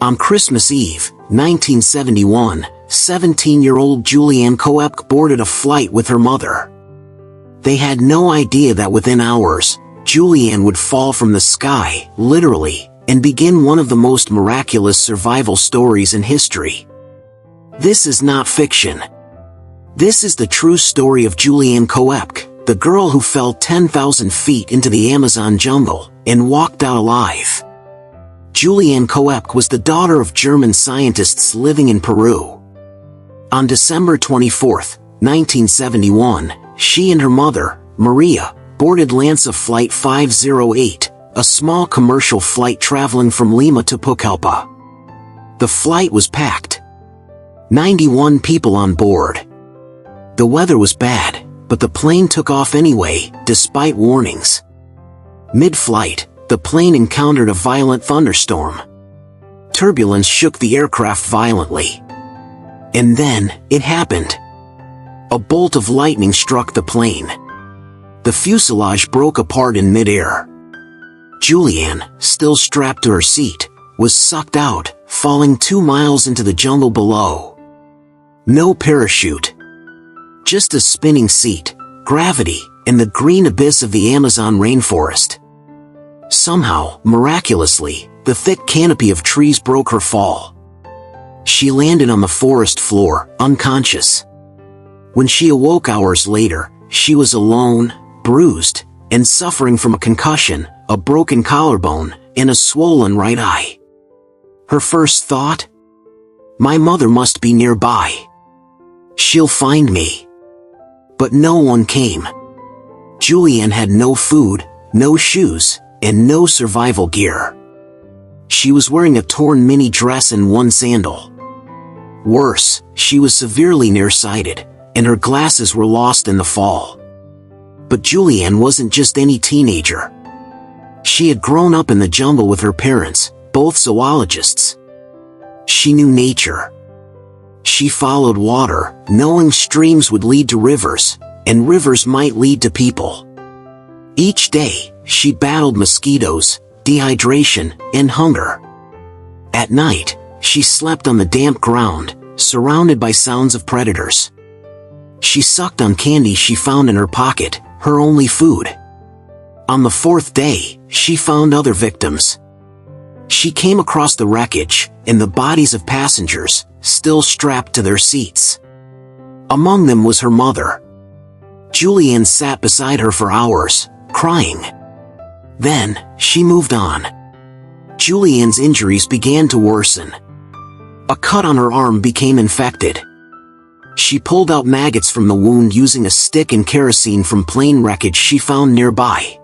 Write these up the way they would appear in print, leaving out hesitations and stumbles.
On Christmas Eve, 1971, 17-year-old Juliane Koepcke boarded a flight with her mother. They had no idea that within hours, Juliane would fall from the sky, literally, and begin one of the most miraculous survival stories in history. This is not fiction. This is the true story of Juliane Koepcke, the girl who fell 10,000 feet into the Amazon jungle and walked out alive. Juliane Koepcke was the daughter of German scientists living in Peru. On December 24, 1971, she and her mother, Maria, boarded LANSA Flight 508, a small commercial flight traveling from Lima to Pucallpa. The flight was packed. 91 people on board. The weather was bad, but the plane took off anyway, despite warnings. Mid-flight, the plane encountered a violent thunderstorm. Turbulence shook the aircraft violently. And then, it happened. A bolt of lightning struck the plane. The fuselage broke apart in midair. Juliane, still strapped to her seat, was sucked out, falling 2 miles into the jungle below. No parachute. Just a spinning seat, gravity, and the green abyss of the Amazon rainforest. Somehow, miraculously, the thick canopy of trees broke her fall. She landed on the forest floor, unconscious. When she awoke hours later, she was alone, bruised, and suffering from a concussion, a broken collarbone, and a swollen right eye. Her first thought? My mother must be nearby. She'll find me. But no one came. Juliane had no food, no shoes, and no survival gear. She was wearing a torn mini dress and one sandal. Worse, she was severely nearsighted, and her glasses were lost in the fall. But Juliane wasn't just any teenager. She had grown up in the jungle with her parents, both zoologists. She knew nature. She followed water, knowing streams would lead to rivers, and rivers might lead to people. Each day, she battled mosquitoes, dehydration, and hunger. At night, she slept on the damp ground, surrounded by sounds of predators. She sucked on candy she found in her pocket, her only food. On the 4th day, she found other victims. She came across the wreckage, and the bodies of passengers, still strapped to their seats. Among them was her mother. Juliane sat beside her for hours, crying. Then, she moved on. Juliane's injuries began to worsen. A cut on her arm became infected. She pulled out maggots from the wound using a stick and kerosene from plane wreckage she found nearby.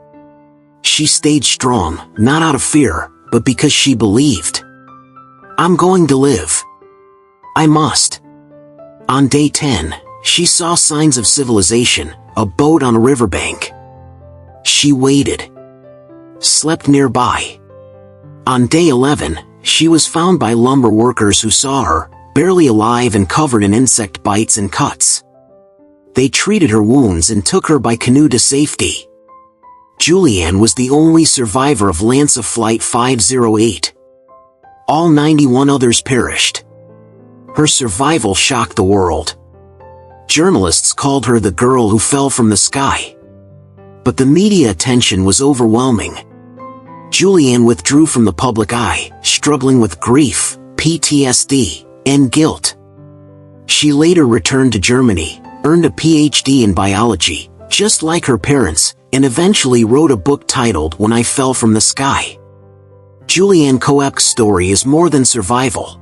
She stayed strong, not out of fear, but because she believed. I'm going to live. I must. On day 10, she saw signs of civilization, a boat on a riverbank. She waited. Slept nearby. On day 11, she was found by lumber workers who saw her, barely alive and covered in insect bites and cuts. They treated her wounds and took her by canoe to safety. Juliane was the only survivor of LANSA Flight 508. All 91 others perished. Her survival shocked the world. Journalists called her the girl who fell from the sky. But the media attention was overwhelming. Juliane withdrew from the public eye, struggling with grief, PTSD, and guilt. She later returned to Germany, earned a PhD in biology, just like her parents, and eventually wrote a book titled When I Fell from the Sky. Juliane Koepcke's story is more than survival.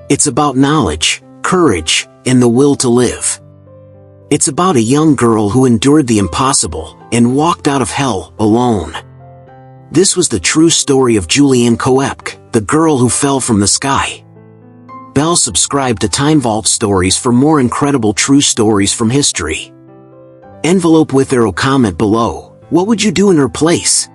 It's about knowledge, courage, and the will to live. It's about a young girl who endured the impossible and walked out of hell alone. This was the true story of Juliane Koepcke, the girl who fell from the sky. Subscribe to Time Vault Stories for more incredible true stories from history. Envelope with arrow comment below. What would you do in her place?